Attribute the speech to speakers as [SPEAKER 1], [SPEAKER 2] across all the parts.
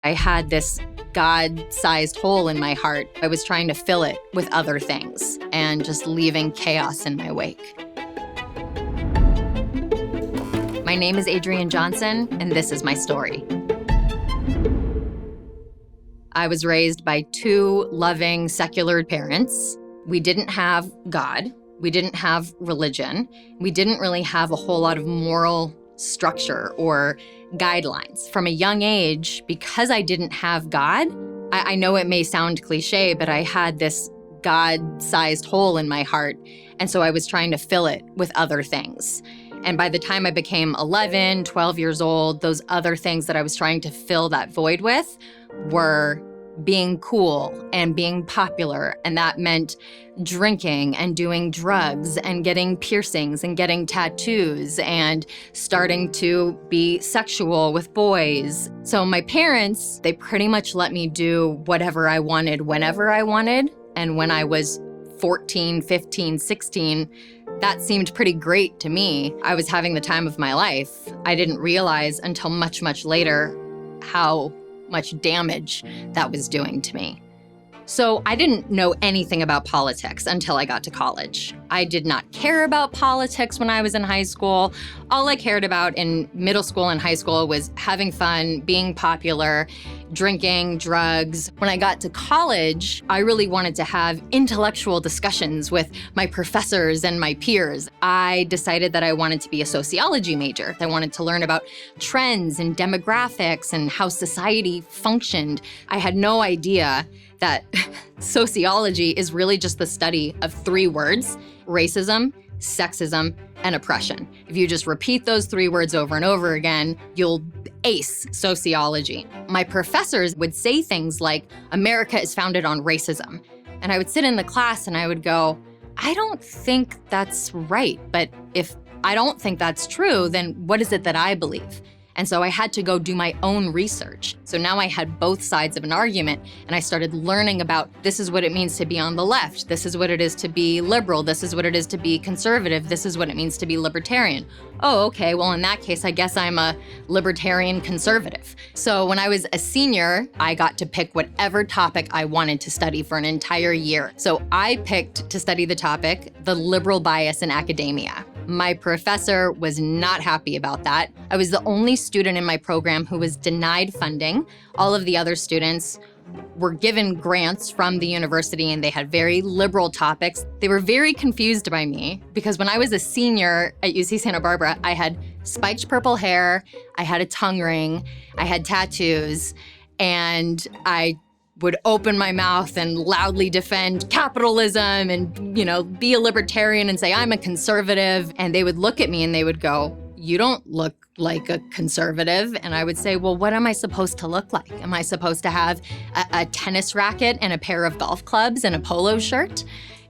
[SPEAKER 1] I had this God-sized hole in my heart. I was trying to fill it with other things and just leaving chaos in my wake. My name is Adrienne Johnson, and this is my story. I was raised by two loving, secular parents. We didn't have God. We didn't have religion. We didn't really have a whole lot of moral structure or guidelines. From a young age, because I didn't have God, I know it may sound cliche, but I had this God-sized hole in my heart, and so I was trying to fill it with other things. And by the time I became 11, 12 years old, those other things that I was trying to fill that void with were being cool and being popular. And that meant drinking and doing drugs and getting piercings and getting tattoos and starting to be sexual with boys. So my parents, they pretty much let me do whatever I wanted, whenever I wanted. And when I was 14, 15, 16, that seemed pretty great to me. I was having the time of my life. I didn't realize until much, much later how much damage that was doing to me. So I didn't know anything about politics until I got to college. I did not care about politics when I was in high school. All I cared about in middle school and high school was having fun, being popular, drinking, drugs. When I got to college, I really wanted to have intellectual discussions with my professors and my peers. I decided that I wanted to be a sociology major. I wanted to learn about trends and demographics and how society functioned. I had no idea that sociology is really just the study of three words: racism, sexism, and oppression. If you just repeat those three words over and over again, you'll ace sociology. My professors would say things like, America is founded on racism. And I would sit in the class and I would go, I don't think that's right. But if I don't think that's true, then what is it that I believe? And so I had to go do my own research. So now I had both sides of an argument, and I started learning about this is what it means to be on the left, this is what it is to be liberal, this is what it is to be conservative, this is what it means to be libertarian. Oh, okay, well in that case, I guess I'm a libertarian conservative. So when I was a senior, I got to pick whatever topic I wanted to study for an entire year. So I picked to study the topic, the liberal bias in academia. My professor was not happy about that. I was the only student in my program who was denied funding. All of the other students were given grants from the university and they had very liberal topics. They were very confused by me because when I was a senior at UC Santa Barbara, I had spiked purple hair, I had a tongue ring, I had tattoos, and I would open my mouth and loudly defend capitalism and, be a libertarian and say, I'm a conservative. And they would look at me and they would go, you don't look like a conservative. And I would say, well, what am I supposed to look like? Am I supposed to have a tennis racket and a pair of golf clubs and a polo shirt?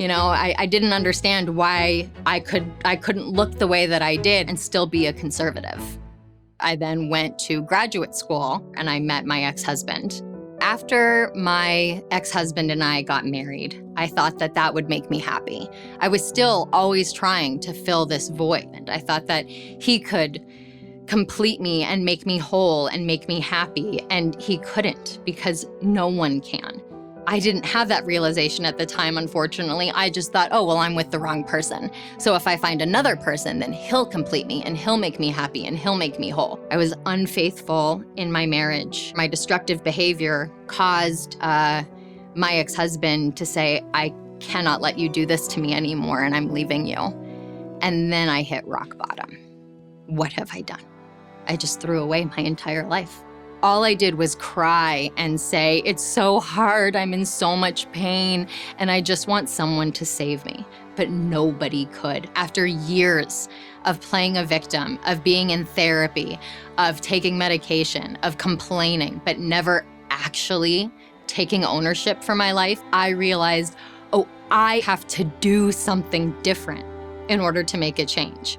[SPEAKER 1] I didn't understand why I couldn't look the way that I did and still be a conservative. I then went to graduate school and I met my ex-husband. After my ex-husband and I got married, I thought that that would make me happy. I was still always trying to fill this void, and I thought that he could complete me and make me whole and make me happy, and he couldn't because no one can. I didn't have that realization at the time, unfortunately. I just thought, oh, well, I'm with the wrong person. So if I find another person, then he'll complete me and he'll make me happy and he'll make me whole. I was unfaithful in my marriage. My destructive behavior caused my ex-husband to say, I cannot let you do this to me anymore and I'm leaving you. And then I hit rock bottom. What have I done? I just threw away my entire life. All I did was cry and say, it's so hard, I'm in so much pain, and I just want someone to save me. But nobody could. After years of playing a victim, of being in therapy, of taking medication, of complaining, but never actually taking ownership for my life, I realized, oh, I have to do something different in order to make a change.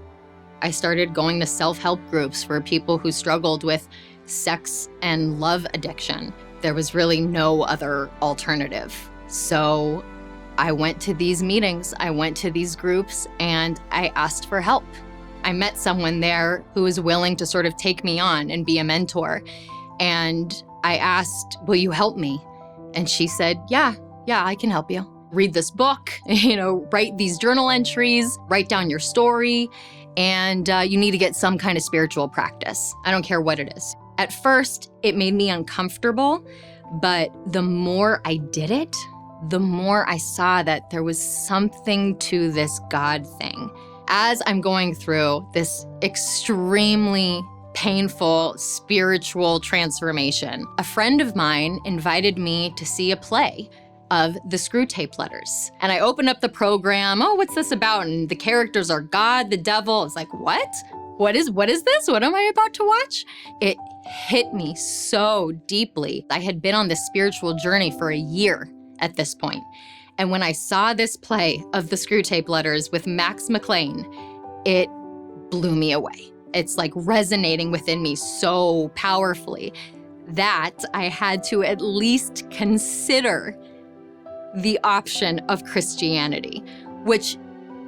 [SPEAKER 1] I started going to self-help groups for people who struggled with sex and love addiction. There was really no other alternative. So I went to these meetings, I went to these groups, and I asked for help. I met someone there who was willing to sort of take me on and be a mentor. And I asked, will you help me? And she said, yeah, I can help you. Read this book, write these journal entries, write down your story, and you need to get some kind of spiritual practice. I don't care what it is. At first, it made me uncomfortable, but the more I did it, the more I saw that there was something to this God thing. As I'm going through this extremely painful spiritual transformation, a friend of mine invited me to see a play of the Screw Tape Letters. And I opened up the program, what's this about? And the characters are God, the devil. It's like, what? What is this? What am I about to watch? It hit me so deeply. I had been on this spiritual journey for a year at this point. And when I saw this play of the Screw Tape Letters with Max McLean, it blew me away. It's like resonating within me so powerfully that I had to at least consider the option of Christianity, which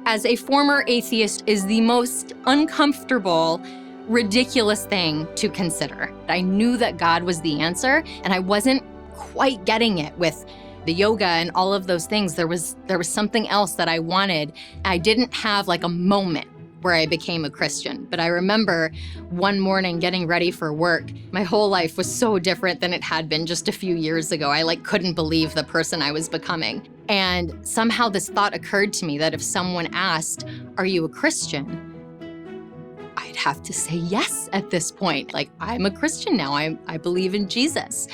[SPEAKER 1] as a former atheist is the most uncomfortable, ridiculous thing to consider. I knew that God was the answer, and I wasn't quite getting it with the yoga and all of those things. There was something else that I wanted. I didn't have like a moment where I became a Christian, but I remember one morning getting ready for work. My whole life was so different than it had been just a few years ago. I couldn't believe the person I was becoming. And somehow this thought occurred to me that if someone asked, are you a Christian? I'd have to say yes at this point. I'm a Christian now, I believe in Jesus.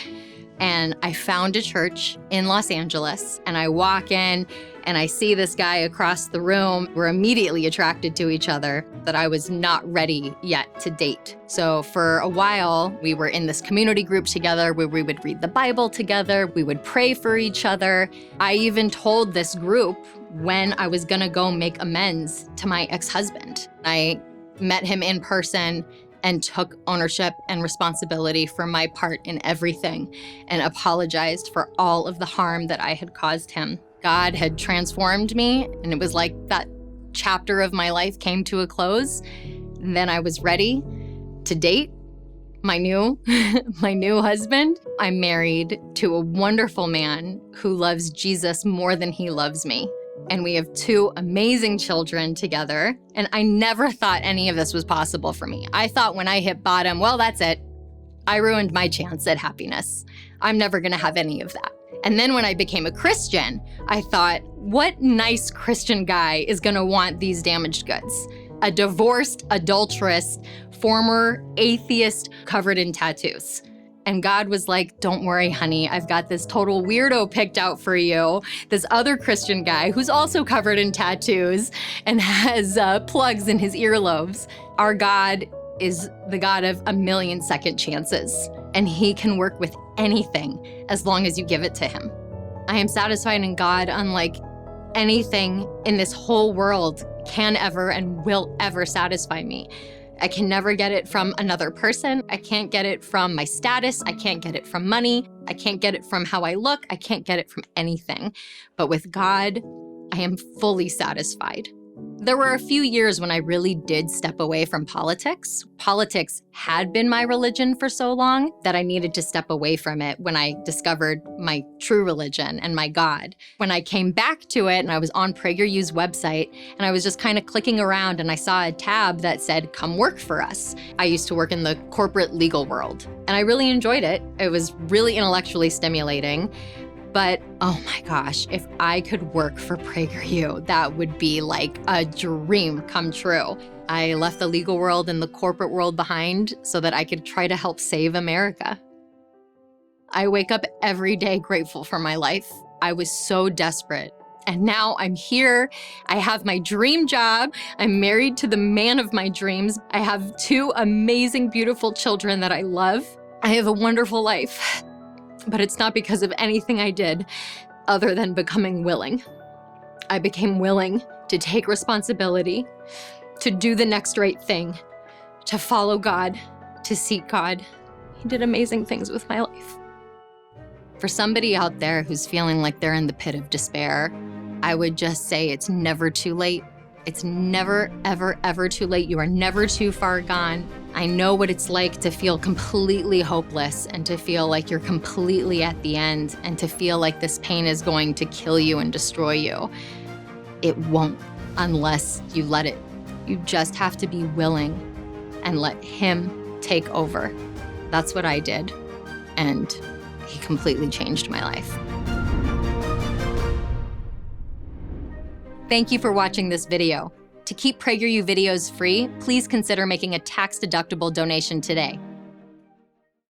[SPEAKER 1] And I found a church in Los Angeles, and I walk in and I see this guy across the room. We're immediately attracted to each other, but I was not ready yet to date. So for a while, we were in this community group together where we would read the Bible together, we would pray for each other. I even told this group when I was gonna go make amends to my ex-husband. I met him in person and took ownership and responsibility for my part in everything and apologized for all of the harm that I had caused him. God had transformed me, and it was like that chapter of my life came to a close. And then I was ready to date my new husband. I'm married to a wonderful man who loves Jesus more than he loves me. And we have 2 amazing children together. And I never thought any of this was possible for me. I thought when I hit bottom, well, that's it. I ruined my chance at happiness. I'm never gonna have any of that. And then when I became a Christian, I thought, what nice Christian guy is gonna want these damaged goods? A divorced, adulterous, former atheist covered in tattoos. And God was like, don't worry, honey, I've got this total weirdo picked out for you. This other Christian guy who's also covered in tattoos and has plugs in his earlobes. Our God is the God of a million second chances, and he can work with anything as long as you give it to him. I am satisfied in God unlike anything in this whole world can ever and will ever satisfy me. I can never get it from another person. I can't get it from my status. I can't get it from money. I can't get it from how I look. I can't get it from anything. But with God, I am fully satisfied. There were a few years when I really did step away from politics. Politics had been my religion for so long that I needed to step away from it when I discovered my true religion and my God. When I came back to it and I was on PragerU's website and I was just kind of clicking around and I saw a tab that said, come work for us. I used to work in the corporate legal world and I really enjoyed it. It was really intellectually stimulating. But oh my gosh, if I could work for PragerU, that would be like a dream come true. I left the legal world and the corporate world behind so that I could try to help save America. I wake up every day grateful for my life. I was so desperate. And now I'm here. I have my dream job. I'm married to the man of my dreams. I have 2 amazing, beautiful children that I love. I have a wonderful life. But it's not because of anything I did other than becoming willing. I became willing to take responsibility, to do the next right thing, to follow God, to seek God. He did amazing things with my life. For somebody out there who's feeling like they're in the pit of despair, I would just say it's never too late. It's never, ever, ever too late. You are never too far gone. I know what it's like to feel completely hopeless and to feel like you're completely at the end and to feel like this pain is going to kill you and destroy you. It won't unless you let it. You just have to be willing and let him take over. That's what I did, and he completely changed my life. Thank you for watching this video. To keep PragerU videos free, please consider making a tax-deductible donation today.